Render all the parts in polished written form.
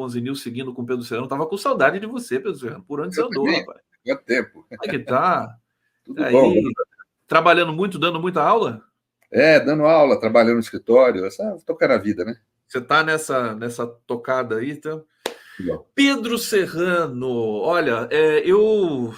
11 News seguindo com o Pedro Serrano. Tava com saudade de você, Pedro Serrano. Por onde você andou, rapaz? Quanto tempo? Como é que tá? Tudo bom. Trabalhando muito, dando muita aula? Dando aula, trabalhando no escritório, tocando a vida, né? Você tá nessa tocada aí, então? Não. Pedro Serrano, olha, eu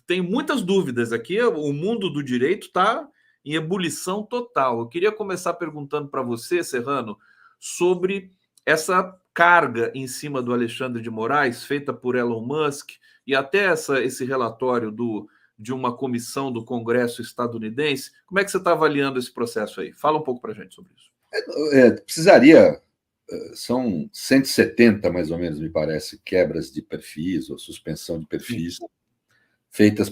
tenho muitas dúvidas aqui. O mundo do direito está em ebulição total. Eu queria começar perguntando para você, Serrano, sobre essa carga em cima do Alexandre de Moraes, feita por Elon Musk, e até esse relatório de uma comissão do Congresso estadunidense. Como é que você está avaliando esse processo aí? Fala um pouco para a gente sobre isso. Precisaria... São 170, mais ou menos, me parece, quebras de perfis ou suspensão de perfis, feitas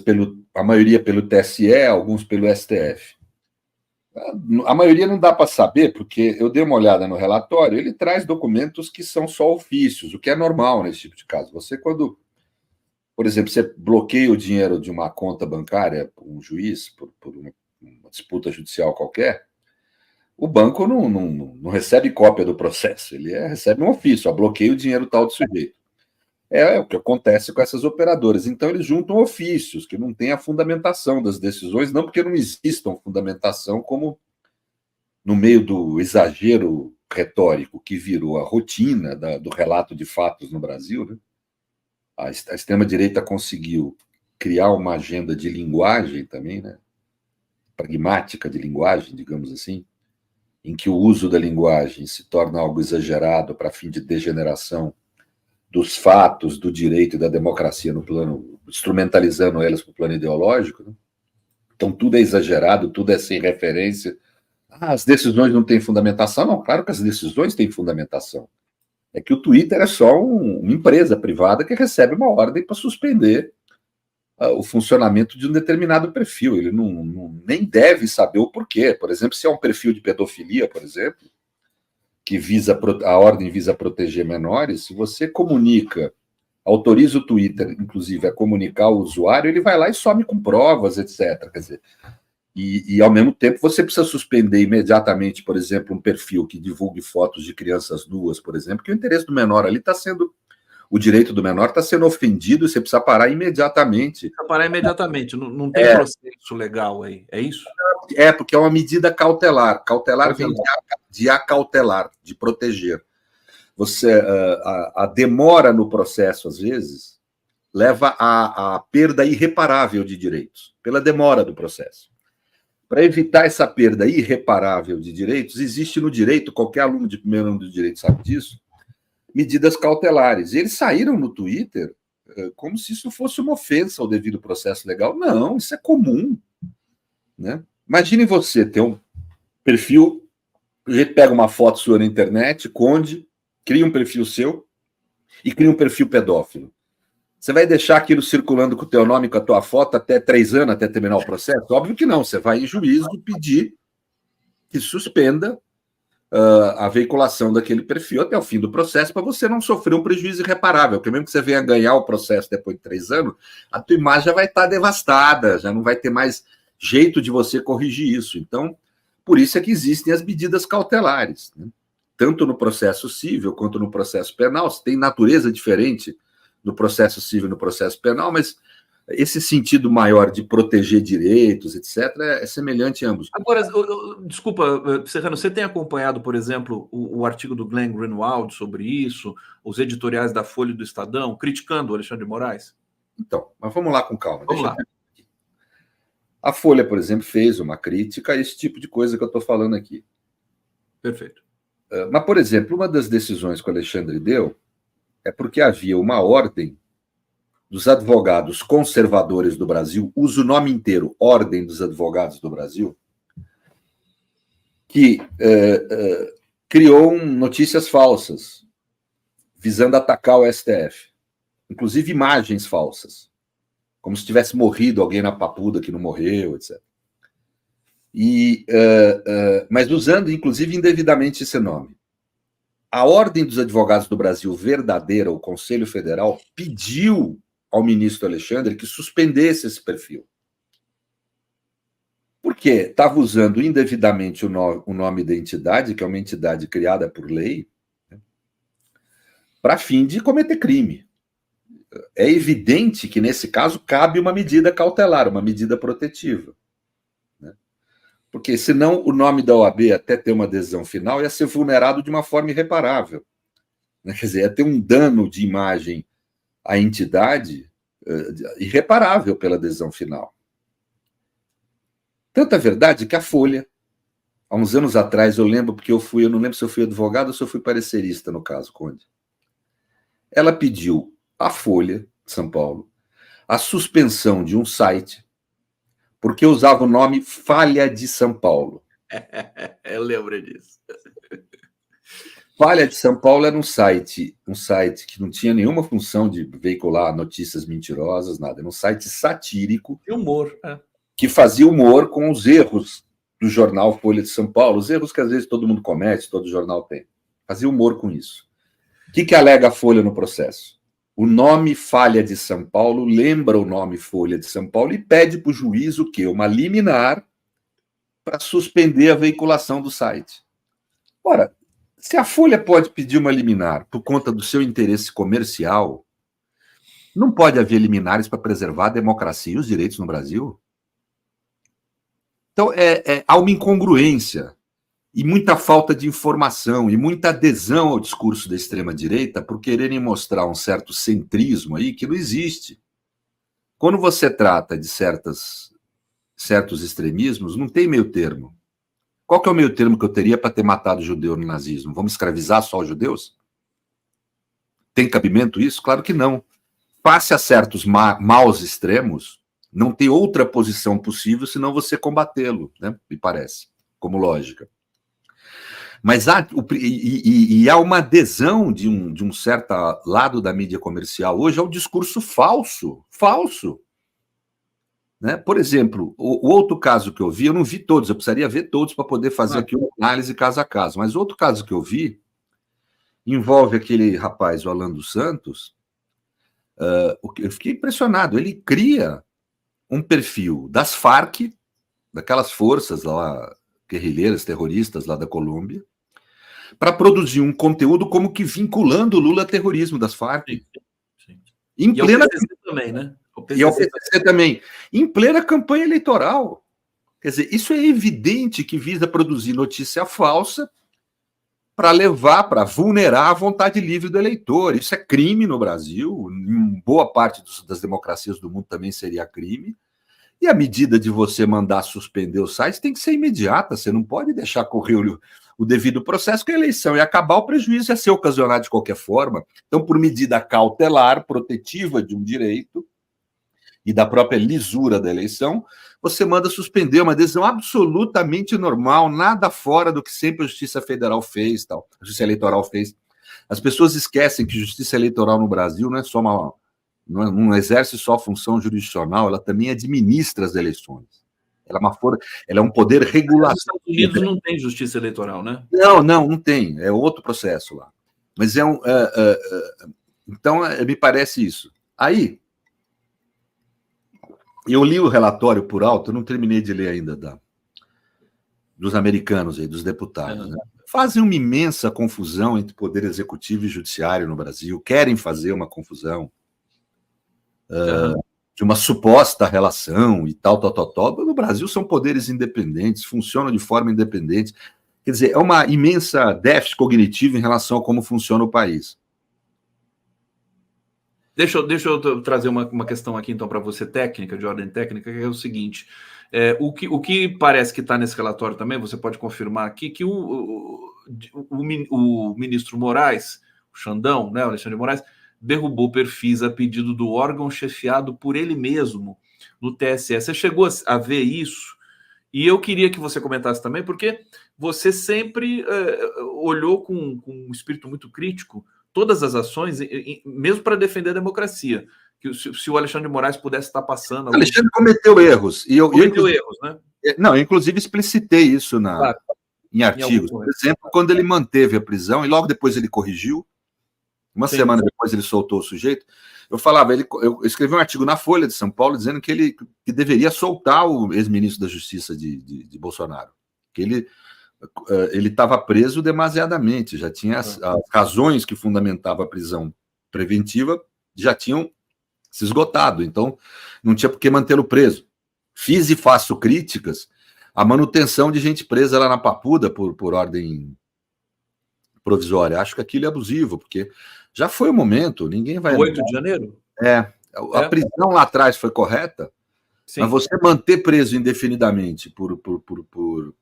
a maioria pelo TSE, alguns pelo STF. A maioria não dá para saber, porque eu dei uma olhada no relatório, ele traz documentos que são só ofícios, o que é normal nesse tipo de caso. Você, quando, por exemplo, você bloqueia o dinheiro de uma conta bancária por um juiz, por uma disputa judicial qualquer, o banco não recebe cópia do processo, ele recebe um ofício, bloqueia o dinheiro tal do sujeito. É o que acontece com essas operadoras. Então, eles juntam ofícios que não têm a fundamentação das decisões, não porque não existam fundamentação, como no meio do exagero retórico que virou a rotina do relato de fatos no Brasil, né? A extrema-direita conseguiu criar uma agenda de linguagem também, né? Pragmática de linguagem, digamos assim, em que o uso da linguagem se torna algo exagerado para fim de degeneração dos fatos, do direito e da democracia no plano, instrumentalizando elas para o plano ideológico, né? Então tudo é exagerado, tudo é sem referência. As decisões não têm fundamentação? Não, claro que as decisões têm fundamentação. É que o Twitter é só uma empresa privada que recebe uma ordem para suspender o funcionamento de um determinado perfil. Ele nem deve saber o porquê. Por exemplo, se é um perfil de pedofilia, por exemplo, que a ordem visa proteger menores, se você autoriza o Twitter, inclusive, a comunicar ao usuário, ele vai lá e some com provas, etc. Quer dizer, e ao mesmo tempo, você precisa suspender imediatamente, por exemplo, um perfil que divulgue fotos de crianças nuas, por exemplo, que o interesse do menor ali está sendo... O direito do menor está sendo ofendido e você precisa parar imediatamente. Precisa parar imediatamente, não tem processo legal aí, é isso? Porque é uma medida cautelar. Cautelar vem de acautelar, de proteger. A demora no processo, às vezes, leva à perda irreparável de direitos, pela demora do processo. Para evitar essa perda irreparável de direitos, existe no direito, qualquer aluno de primeiro ano do direito sabe disso, medidas cautelares. E eles saíram no Twitter como se isso fosse uma ofensa ao devido processo legal. Não, isso é comum, né? Imagine você ter um perfil, a gente pega uma foto sua na internet, cria um perfil seu e cria um perfil pedófilo. Você vai deixar aquilo circulando com o teu nome, com a tua foto, até 3 anos, até terminar o processo? Óbvio que não. Você vai em juízo pedir que suspenda a veiculação daquele perfil até o fim do processo para você não sofrer um prejuízo irreparável, porque mesmo que você venha ganhar o processo depois de 3 anos, a tua imagem já vai estar devastada, já não vai ter mais jeito de você corrigir isso. Então, por isso é que existem as medidas cautelares, né? Tanto no processo civil quanto no processo penal. Tem natureza diferente no processo civil e no processo penal, mas esse sentido maior de proteger direitos, etc., é semelhante em ambos. Agora, desculpa, Serrano, você tem acompanhado, por exemplo, o artigo do Glenn Greenwald sobre isso, os editoriais da Folha e do Estadão, criticando o Alexandre de Moraes? Então, mas vamos lá com calma. Vamos lá. A Folha, por exemplo, fez uma crítica a esse tipo de coisa que eu estou falando aqui. Perfeito. Mas, por exemplo, uma das decisões que o Alexandre deu é porque havia uma ordem dos advogados conservadores do Brasil, usa o nome inteiro, Ordem dos Advogados do Brasil, que criou notícias falsas, visando atacar o STF, inclusive imagens falsas, como se tivesse morrido alguém na Papuda que não morreu, etc. Mas usando, inclusive, indevidamente esse nome. A Ordem dos Advogados do Brasil verdadeira, o Conselho Federal, pediu ao ministro Alexandre que suspendesse esse perfil. Por quê? Estava usando indevidamente o nome da entidade, que é uma entidade criada por lei, né, para fim de cometer crime. É evidente que, nesse caso, cabe uma medida cautelar, uma medida protetiva. Né? Porque, senão, o nome da OAB, até ter uma decisão final, ia ser vulnerado de uma forma irreparável. Né? Quer dizer, ia ter um dano de imagem à entidade irreparável pela decisão final. Tanta verdade que a Folha, há uns anos atrás, eu lembro, porque eu não lembro se eu fui advogado ou se eu fui parecerista no caso, Conde. Ela pediu à Folha de São Paulo a suspensão de um site porque usava o nome Falha de São Paulo. Eu lembro disso. Falha de São Paulo era um site que não tinha nenhuma função de veicular notícias mentirosas, nada. Era um site satírico. E humor. Que fazia humor com os erros do jornal Folha de São Paulo, os erros que às vezes todo mundo comete, todo jornal tem. Fazia humor com isso. O que alega a Folha no processo? O nome Falha de São Paulo lembra o nome Folha de São Paulo e pede para o juiz o quê? Uma liminar para suspender a veiculação do site. Ora, se a Folha pode pedir uma liminar por conta do seu interesse comercial, não pode haver liminares para preservar a democracia e os direitos no Brasil? Então, há uma incongruência e muita falta de informação e muita adesão ao discurso da extrema-direita por quererem mostrar um certo centrismo aí que não existe. Quando você trata de certos extremismos, não tem meio termo. Qual que é o meio termo que eu teria para ter matado judeu no nazismo? Vamos escravizar só os judeus? Tem cabimento isso? Claro que não. Face a certos maus extremos, não tem outra posição possível senão você combatê-lo, né? Me parece, como lógica. Mas há uma adesão de um certo lado da mídia comercial hoje ao discurso falso. Né? Por exemplo, o outro caso que eu vi, eu não vi todos, eu precisaria ver todos para poder fazer aqui uma análise caso a caso, mas outro caso que eu vi envolve aquele rapaz, o Alan dos Santos. Eu fiquei impressionado, ele cria um perfil das Farc, daquelas forças lá, guerrilheiras, terroristas lá da Colômbia, para produzir um conteúdo como que vinculando o Lula a terrorismo das Farc. Sim. Em e plena... ao PCC também, né? E ao PCC também. Em plena campanha eleitoral. Quer dizer, isso é evidente que visa produzir notícia falsa para vulnerar a vontade livre do eleitor. Isso é crime no Brasil, em boa parte das democracias do mundo também seria crime. E a medida de você mandar suspender o site tem que ser imediata, você não pode deixar correr o devido processo, que a eleição ia acabar, o prejuízo ia ser ocasionado de qualquer forma. Então, por medida cautelar, protetiva de um direito e da própria lisura da eleição, você manda suspender uma decisão absolutamente normal, nada fora do que sempre a Justiça Federal fez, tal, a Justiça Eleitoral fez. As pessoas esquecem que Justiça Eleitoral no Brasil não é só não exerce só a função jurisdicional, ela também administra as eleições. Ela é um poder regulador. Nos Estados Unidos não tem justiça eleitoral, né? Não tem. É outro processo lá. Mas então, me parece isso. Aí, eu li o relatório por alto, eu não terminei de ler ainda dos americanos, aí, dos deputados. Né? Fazem uma imensa confusão entre poder executivo e judiciário no Brasil, querem fazer uma confusão. De uma suposta relação e tal. No Brasil são poderes independentes, funcionam de forma independente. Quer dizer, é uma imensa déficit cognitivo em relação a como funciona o país. Deixa eu trazer uma questão aqui, então, para você, técnica, de ordem técnica, que é o seguinte. O que parece que está nesse relatório também, você pode confirmar aqui, que o ministro Moraes, o Xandão, né, o Alexandre de Moraes, derrubou perfis a pedido do órgão chefiado por ele mesmo no TSE. Você chegou a ver isso? E eu queria que você comentasse também, porque você sempre olhou com um espírito muito crítico todas as ações, mesmo para defender a democracia. Que se o Alexandre de Moraes pudesse estar passando... O Alexandre cometeu erros. Cometeu erros, né? Não, eu inclusive explicitei isso em artigos. Por exemplo, quando ele manteve a prisão e logo depois ele corrigiu, uma semana depois ele soltou o sujeito, eu falava, eu escrevi um artigo na Folha de São Paulo dizendo que deveria soltar o ex-ministro da Justiça de Bolsonaro, que ele ele estava preso demasiadamente, já tinha as razões que fundamentavam a prisão preventiva já tinham se esgotado, então não tinha por que mantê-lo preso. Fiz e faço críticas à manutenção de gente presa lá na Papuda por ordem provisória. Acho que aquilo é abusivo, porque já foi o momento, ninguém vai... O 8 de janeiro? A prisão lá atrás foi correta, sim. Mas você manter preso indefinidamente por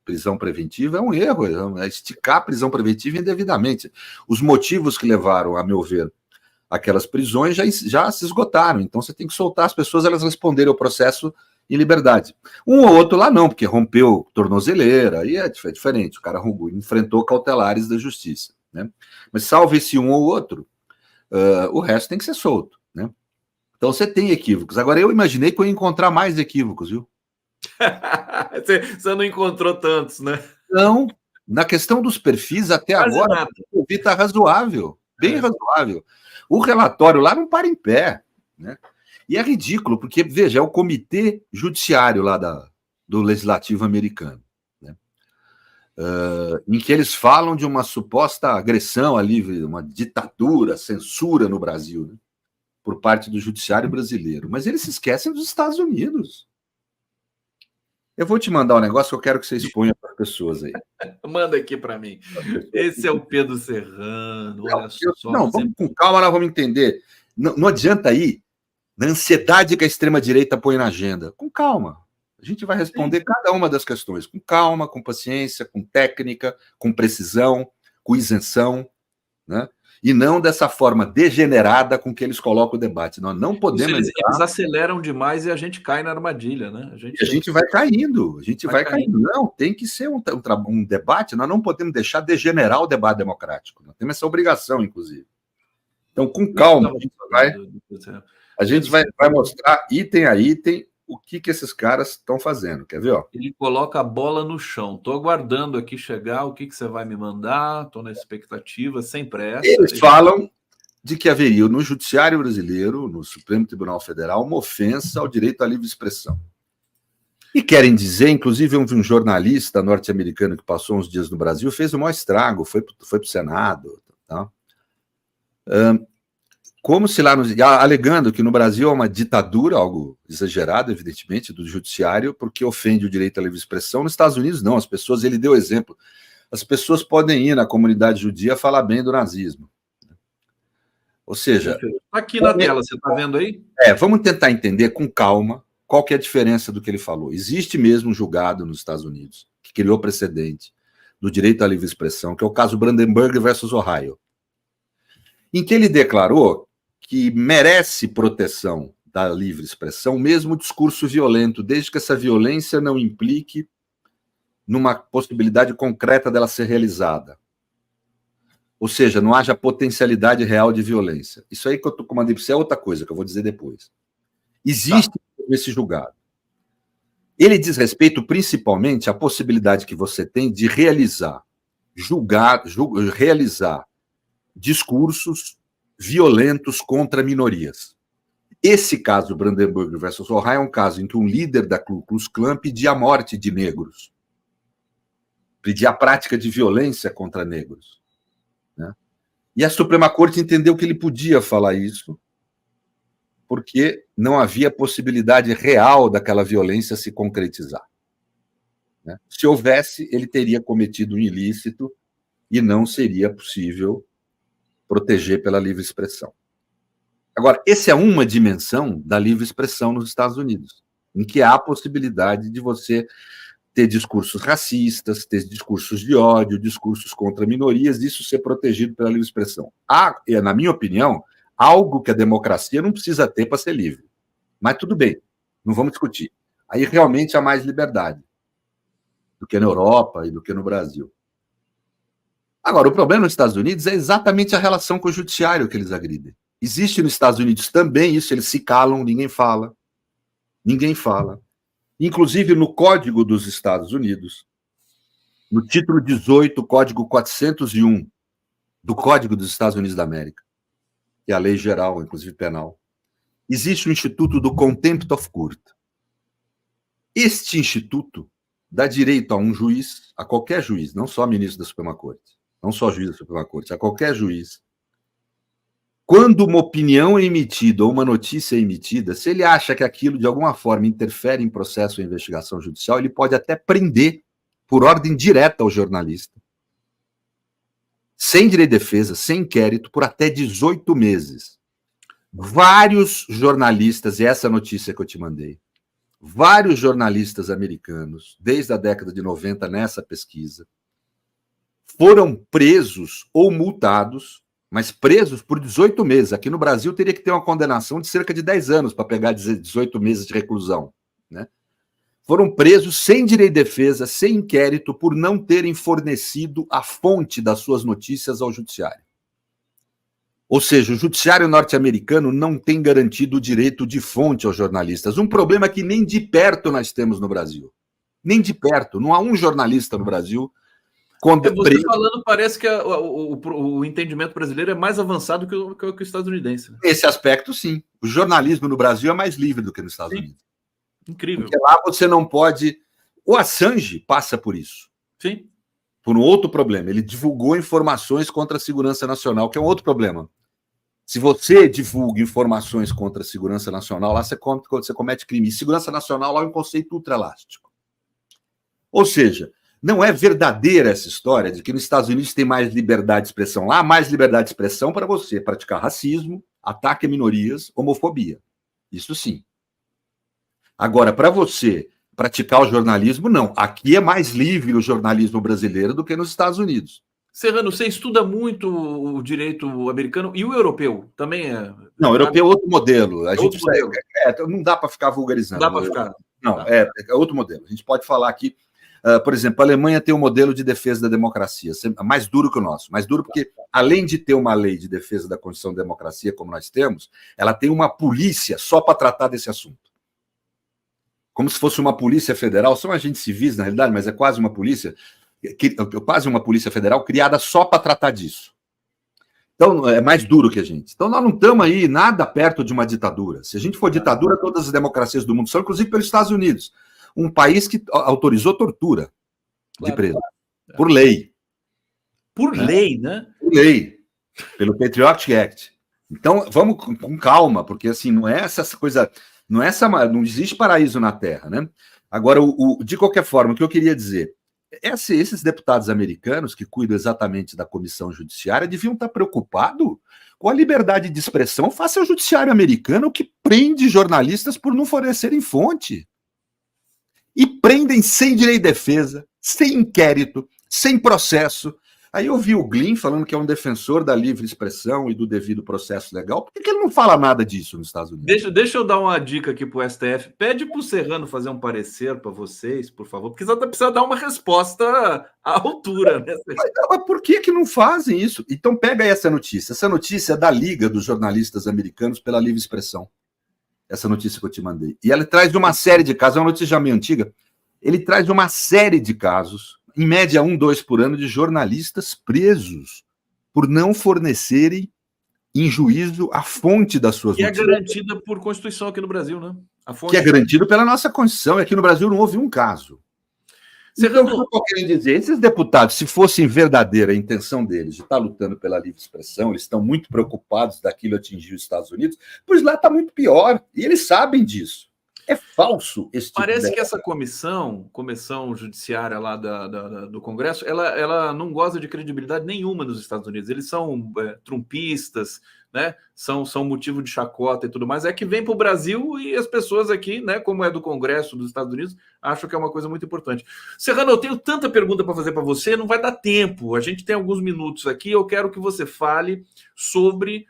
prisão preventiva é um erro, é esticar a prisão preventiva indevidamente. Os motivos que levaram, a meu ver, aquelas prisões já se esgotaram, então você tem que soltar as pessoas, elas responderem ao processo em liberdade. Um ou outro lá não, porque rompeu tornozeleira, aí é diferente, o cara enfrentou cautelares da justiça, né? Mas salve esse um ou outro, o resto tem que ser solto, né? Então você tem equívocos. Agora eu imaginei que eu ia encontrar mais equívocos, viu? Você não encontrou tantos, né? Não, na questão dos perfis, até quase agora, nada. O que está razoável, bem razoável. O relatório lá não para em pé, né? E é ridículo, porque, veja, é o comitê judiciário lá do legislativo americano, né? Em que eles falam de uma suposta agressão ali, uma ditadura, censura no Brasil, né? Por parte do judiciário brasileiro. Mas eles se esquecem dos Estados Unidos. Eu vou te mandar um negócio que eu quero que você exponha para as pessoas aí. Manda aqui para mim. Esse é o Pedro Serrano, olha só. Não, vamos com calma, nós vamos entender. Não adianta ir na ansiedade que a extrema-direita põe na agenda. Com calma. A gente vai responder cada uma das questões. Com calma, com paciência, com técnica, com precisão, com isenção, né? E não dessa forma degenerada com que eles colocam o debate. Nós não podemos... Eles aceleram demais e a gente cai na armadilha, né? A gente vai caindo, vai caindo. Não, tem que ser um debate, nós não podemos deixar degenerar o debate democrático. Nós temos essa obrigação, inclusive. Então, com calma, a gente vai mostrar item a item o que esses caras estão fazendo. Quer ver? Ó? Ele coloca a bola no chão. Estou aguardando aqui chegar, o que você vai me mandar, estou na expectativa, sem pressa. Eles falam de que haveria no Judiciário Brasileiro, no Supremo Tribunal Federal, uma ofensa ao direito à livre expressão. E querem dizer, inclusive, um jornalista norte-americano que passou uns dias no Brasil, fez o maior estrago, foi para o Senado, tá? Como se lá, alegando que no Brasil é uma ditadura, algo exagerado, evidentemente, do judiciário, porque ofende o direito à livre expressão. Nos Estados Unidos, não, as pessoas, ele deu exemplo, as pessoas podem ir na comunidade judia falar bem do nazismo. Ou seja... Aqui na tela, você está vendo aí? Vamos tentar entender com calma qual que é a diferença do que ele falou. Existe mesmo um julgado nos Estados Unidos que criou precedente do direito à livre expressão, que é o caso Brandenburg versus Ohio, em que ele declarou que merece proteção da livre expressão, mesmo o discurso violento, desde que essa violência não implique numa possibilidade concreta dela ser realizada. Ou seja, não haja potencialidade real de violência. Isso aí que eu estou comandando, isso é outra coisa que eu vou dizer depois. Existe esse julgado. Ele diz respeito principalmente à possibilidade que você tem de realizar discursos violentos contra minorias. Esse caso, Brandenburg versus Ohio, é um caso em que um líder da Ku Klux Klan pedia a morte de negros, pedia a prática de violência contra negros, né? E a Suprema Corte entendeu que ele podia falar isso, porque não havia possibilidade real daquela violência se concretizar, né? Se houvesse, ele teria cometido um ilícito e não seria possível proteger pela livre expressão. Agora, essa é uma dimensão da livre expressão nos Estados Unidos, em que há a possibilidade de você ter discursos racistas, ter discursos de ódio, discursos contra minorias, disso ser protegido pela livre expressão. Há, na minha opinião, algo que a democracia não precisa ter para ser livre. Mas tudo bem, não vamos discutir. Aí realmente há mais liberdade do que na Europa e do que no Brasil. Agora, o problema nos Estados Unidos é exatamente a relação com o judiciário que eles agridem. Existe nos Estados Unidos também isso, eles se calam, ninguém fala. Ninguém fala. Inclusive, no Código dos Estados Unidos, no título 18, Código 401 do Código dos Estados Unidos da América, que é a lei geral, inclusive penal, existe o Instituto do Contempt of Court. Este instituto dá direito a um juiz, a qualquer juiz, não só ministro da Suprema Corte, não só juiz da Suprema Corte, a qualquer juiz, quando uma opinião é emitida ou uma notícia é emitida, se ele acha que aquilo de alguma forma interfere em processo ou investigação judicial, ele pode até prender por ordem direta ao jornalista, sem direito de defesa, sem inquérito, por até 18 meses. Vários jornalistas, e essa notícia que eu te mandei, vários jornalistas americanos, desde a década de 90 nessa pesquisa, foram presos ou multados, mas presos por 18 meses. Aqui no Brasil teria que ter uma condenação de cerca de 10 anos para pegar 18 meses de reclusão, né? Foram presos sem direito de defesa, sem inquérito, por não terem fornecido a fonte das suas notícias ao judiciário. Ou seja, o judiciário norte-americano não tem garantido o direito de fonte aos jornalistas. Um problema que nem de perto nós temos no Brasil. Nem de perto. Não há um jornalista no Brasil... Você falando, parece que o entendimento brasileiro é mais avançado que o estadunidense. Né? Nesse aspecto, sim. O jornalismo no Brasil é mais livre do que nos Estados Unidos. Incrível. Porque lá você não pode... O Assange passa por isso. Sim. Por um outro problema. Ele divulgou informações contra a segurança nacional, que é um outro problema. Se você divulga informações contra a segurança nacional, lá você comete crime. E segurança nacional lá é um conceito ultraelástico. Ou seja, não é verdadeira essa história de que nos Estados Unidos tem mais liberdade de expressão. Lá há mais liberdade de expressão para você praticar racismo, ataque a minorias, homofobia. Isso sim. Agora, para você praticar o jornalismo, não. Aqui é mais livre o jornalismo brasileiro do que nos Estados Unidos. Serrano, você estuda muito o direito americano e o europeu também é... Não, o europeu é outro modelo. A gente modelo. Não dá para ficar vulgarizando. Não dá para ficar. Não, é outro modelo. A gente pode falar aqui, por exemplo, a Alemanha tem um modelo de defesa da democracia, mais duro que o nosso. Mais duro porque, além de ter uma lei de defesa da Constituição da democracia, como nós temos, ela tem uma polícia só para tratar desse assunto. Como se fosse uma polícia federal. São agentes civis, na realidade, mas é quase uma polícia federal criada só para tratar disso. Então, é mais duro que a gente. Então, nós não estamos aí nada perto de uma ditadura. Se a gente for ditadura, todas as democracias do mundo são, inclusive pelos Estados Unidos. Um país que autorizou tortura de preso. Por lei. Por lei, né? Por lei. Pelo Patriot Act. Então, vamos com calma, porque assim, não é essa coisa... Não existe paraíso na Terra, né? Agora, de qualquer forma, o que eu queria dizer... Esses deputados americanos que cuidam exatamente da comissão judiciária deviam estar preocupados com a liberdade de expressão face ao judiciário americano que prende jornalistas por não fornecerem fonte. E prendem sem direito de defesa, sem inquérito, sem processo. Aí eu vi o Glynn falando que é um defensor da livre expressão e do devido processo legal. Por que ele não fala nada disso nos Estados Unidos? Deixa eu dar uma dica aqui para o STF. Pede para o Serrano fazer um parecer para vocês, por favor, porque você precisa dar uma resposta à altura. Né? Mas por que não fazem isso? Então pega aí essa notícia. Essa notícia é da Liga dos Jornalistas Americanos pela Livre Expressão. Essa notícia que eu te mandei. E ela traz uma série de casos, é uma notícia já meio antiga. Ele traz uma série de casos, em média 1, 2 por ano, de jornalistas presos por não fornecerem em juízo a fonte das suas notícias. Que é garantida por Constituição aqui no Brasil, né? A fonte que é garantido pela nossa Constituição. Aqui no Brasil não houve um caso. Então, o que eu estou querendo dizer? Esses deputados, se fossem verdadeira a intenção deles de estar lutando pela livre expressão, eles estão muito preocupados daquilo atingir os Estados Unidos, pois lá está muito pior. E eles sabem disso. É falso esse tipo Parece que essa comissão judiciária lá do Congresso, ela não goza de credibilidade nenhuma nos Estados Unidos. Eles são trumpistas, né? São motivo de chacota e tudo mais. É que vem para o Brasil e as pessoas aqui, né, como é do Congresso dos Estados Unidos, acham que é uma coisa muito importante. Serrano, eu tenho tanta pergunta para fazer para você, não vai dar tempo. A gente tem alguns minutos aqui. Eu quero que você fale sobre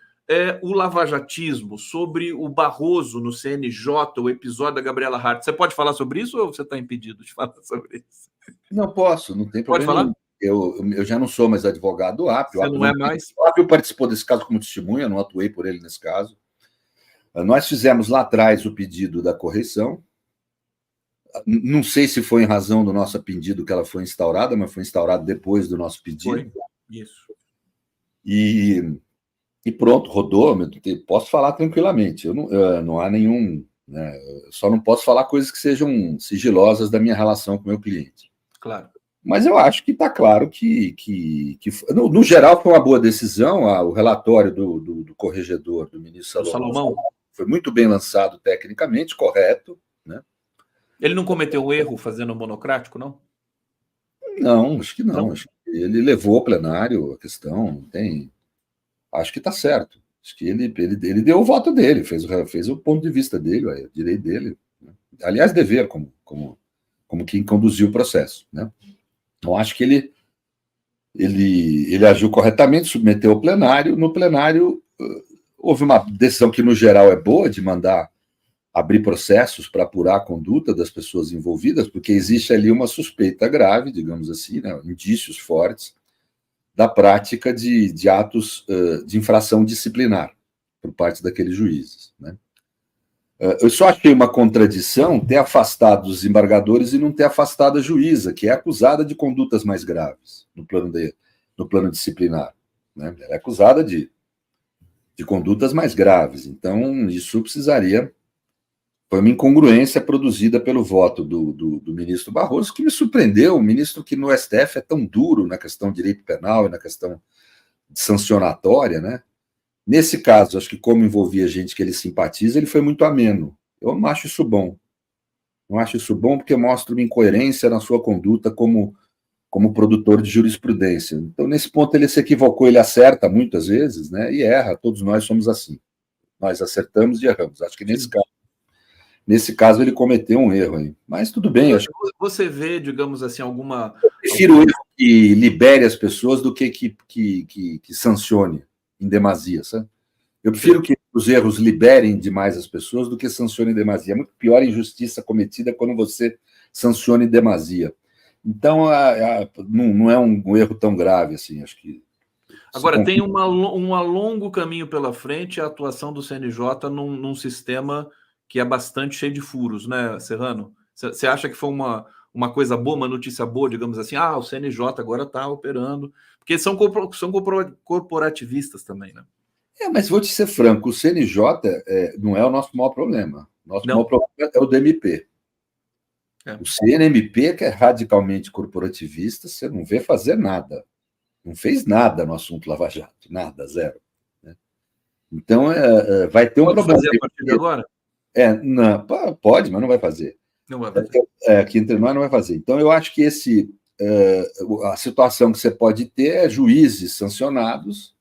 o lavajatismo, sobre o Barroso no CNJ, o episódio da Gabriela Hart. Você pode falar sobre isso ou você está impedido de falar sobre isso? Não posso, não tem problema. Pode falar? Eu já não sou mais advogado do Apio. Você não é mais? O Apio participou desse caso como testemunha, não atuei por ele nesse caso. Nós fizemos lá atrás o pedido da correição. Não sei se foi em razão do nosso pedido que ela foi instaurada, mas foi instaurada depois do nosso pedido. Foi. Isso. E pronto, rodou. Posso falar tranquilamente. Não há nenhum né? Eu só não posso falar coisas que sejam sigilosas da minha relação com o meu cliente. Claro. Mas eu acho que está claro no geral, foi uma boa decisão. O relatório do corregedor, do ministro Salomão, foi muito bem lançado tecnicamente, correto, né? Ele não cometeu um erro fazendo monocrático, não? Não, acho que não. Acho que ele levou ao plenário a questão, tem. Acho que está certo. Acho que ele deu o voto dele, fez o ponto de vista dele, o direito dele. Né? Aliás, dever, como quem conduziu o processo. Né? Então, acho que ele agiu corretamente, submeteu ao plenário. No plenário, houve uma decisão que, no geral, é boa, de mandar abrir processos para apurar a conduta das pessoas envolvidas, porque existe ali uma suspeita grave, digamos assim, né? Indícios fortes da prática de atos de infração disciplinar por parte daqueles juízes. Né? Eu só achei uma contradição ter afastado os desembargadores e não ter afastado a juíza, que é acusada de condutas mais graves no plano disciplinar. Né? Ela é acusada de condutas mais graves. Então, isso precisaria... Foi uma incongruência produzida pelo voto do ministro Barroso, que me surpreendeu, um ministro que no STF é tão duro na questão de direito penal e na questão sancionatória, né? Nesse caso, acho que como envolvia gente que ele simpatiza, ele foi muito ameno. Eu não acho isso bom. Não acho isso bom porque mostra uma incoerência na sua conduta como produtor de jurisprudência. Então, nesse ponto, ele se equivocou, ele acerta muitas vezes, né? E erra, todos nós somos assim. Nós acertamos e erramos. Acho que nesse caso, ele cometeu um erro aí. Mas tudo bem. Você vê, digamos assim, alguma... Eu prefiro o erro que libere as pessoas do que sancione em demasia, sabe? Eu prefiro que os erros liberem demais as pessoas do que sancionem em demasia. É muito pior a injustiça cometida quando você sanciona em demasia. Então, não é um erro tão grave assim, acho que... Agora, tem um longo caminho pela frente a atuação do CNJ num sistema que é bastante cheio de furos, né, Serrano? Você acha que foi uma coisa boa, uma notícia boa, digamos assim? O CNJ agora está operando, porque são corporativistas também, né? Mas vou te ser franco, o CNJ não é o nosso maior problema. Nosso maior problema é o DMP. O CNMP, que é radicalmente corporativista, você não vê fazer nada. Não fez nada no assunto Lava Jato, nada, zero. Né? Então, vai ter um problema. Pode fazer a partir de agora? Não, pode, mas não vai fazer. Não vai fazer. Aqui entre nós não vai fazer. Então, eu acho que a situação que você pode ter é juízes sancionados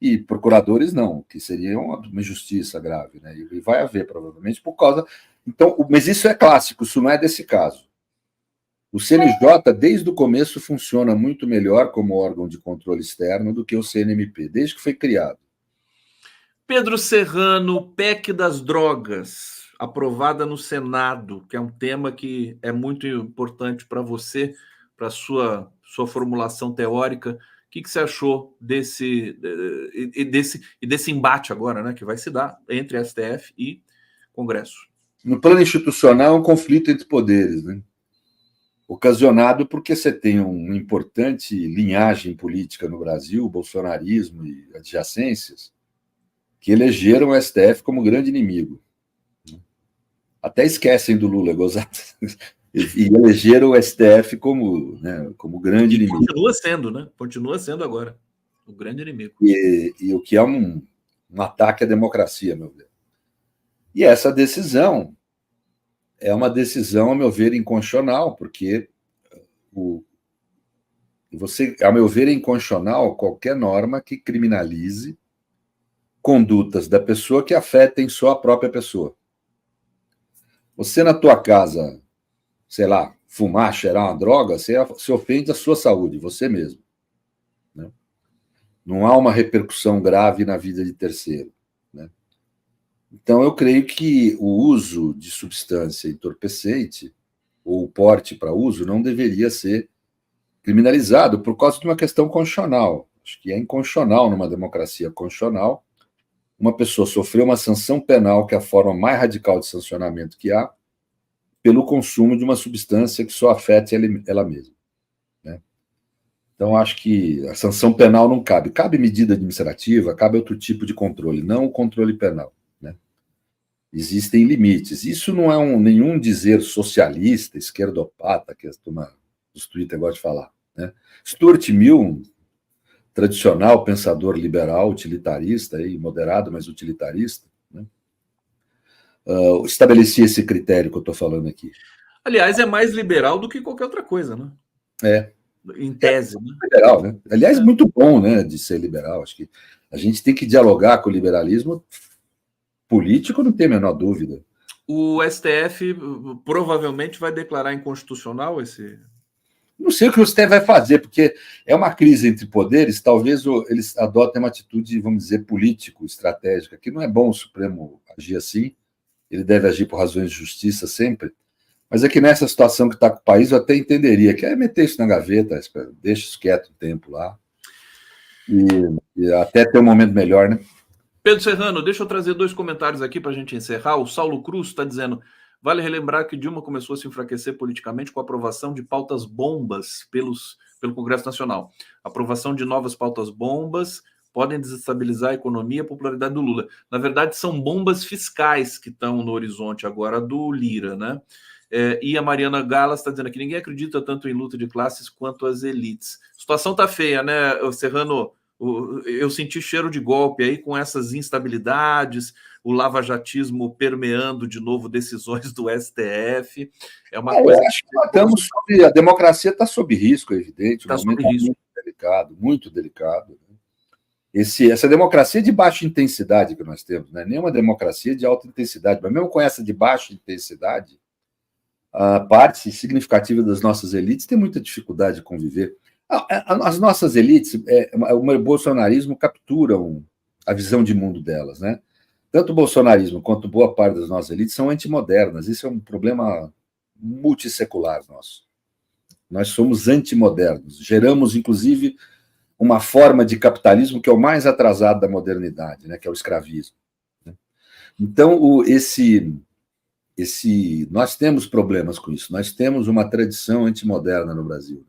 e procuradores não, que seria uma injustiça grave, né? E vai haver, provavelmente, por causa... Então, mas isso é clássico, isso não é desse caso. O CNJ, desde o começo, funciona muito melhor como órgão de controle externo do que o CNMP, desde que foi criado. Pedro Serrano, PEC das drogas, aprovada no Senado, que é um tema que é muito importante para você, para a sua formulação teórica. O que você achou desse embate agora, né, que vai se dar entre STF e Congresso? No plano institucional, é um conflito entre poderes, né? Ocasionado porque você tem uma importante linhagem política no Brasil, o bolsonarismo e adjacências, que elegeram o STF como grande inimigo. Até esquecem do Lula, gozado. E elegeram o STF como grande inimigo. Continua sendo, né? Continua sendo agora o grande inimigo. E o que é um ataque à democracia, meu ver. E essa decisão é uma decisão, a meu ver, inconstitucional, porque a meu ver, é inconstitucional qualquer norma que criminalize condutas da pessoa que afetem só a própria pessoa. Você, na tua casa, sei lá, fumar, cheirar uma droga, você ofende a sua saúde, você mesmo. Né? Não há uma repercussão grave na vida de terceiro. Né? Então, eu creio que o uso de substância entorpecente, ou o porte para uso, não deveria ser criminalizado por causa de uma questão constitucional. Acho que é inconstitucional, numa democracia constitucional, uma pessoa sofrer uma sanção penal, que é a forma mais radical de sancionamento que há, pelo consumo de uma substância que só afete ela mesma. Né? Então, acho que a sanção penal não cabe. Cabe medida administrativa, cabe outro tipo de controle, não o controle penal. Né? Existem limites. Isso não é nenhum dizer socialista, esquerdopata, que a turma dos Twitter gosta de falar, né? Stuart Mill, um tradicional pensador liberal, utilitarista, aí, moderado, mas utilitarista, né? Estabelecia esse critério que eu estou falando aqui. Aliás, é mais liberal do que qualquer outra coisa, né? Em tese, né? Liberal, né? Aliás, muito bom, né, de ser liberal. Acho que a gente tem que dialogar com o liberalismo político, não tem a menor dúvida. O STF provavelmente vai declarar inconstitucional esse. Não sei o que o STF vai fazer, porque é uma crise entre poderes, talvez eles adotem uma atitude, vamos dizer, político-estratégica, que não é bom o Supremo agir assim, ele deve agir por razões de justiça sempre, mas é que nessa situação que está com o país, eu até entenderia, que é meter isso na gaveta, deixa isso quieto um tempo lá, e até ter um momento melhor, né? Pedro Serrano, deixa eu trazer 2 comentários aqui para a gente encerrar. O Saulo Cruz está dizendo: vale relembrar que Dilma começou a se enfraquecer politicamente com a aprovação de pautas bombas pelo Congresso Nacional. A aprovação de novas pautas bombas podem desestabilizar a economia e a popularidade do Lula. Na verdade, são bombas fiscais que estão no horizonte agora do Lira, né? E a Mariana Galas está dizendo que ninguém acredita tanto em luta de classes quanto as elites. A situação está feia, né, Serrano? Eu senti cheiro de golpe aí com essas instabilidades, o lavajatismo permeando de novo decisões do STF. É uma coisa. Eu acho que a democracia está sob risco, é evidente. Está sob risco. Muito delicado. Essa democracia de baixa intensidade que nós temos, não é nem uma democracia de alta intensidade, mas mesmo com essa de baixa intensidade, a parte significativa das nossas elites tem muita dificuldade de conviver. As nossas elites, o bolsonarismo capturam a visão de mundo delas, né? Tanto o bolsonarismo quanto boa parte das nossas elites são antimodernas. Isso é um problema multissecular nosso. Nós somos antimodernos. Geramos, inclusive, uma forma de capitalismo que é o mais atrasado da modernidade, né? Que é o escravismo. Então, nós temos problemas com isso. Nós temos uma tradição antimoderna no Brasil.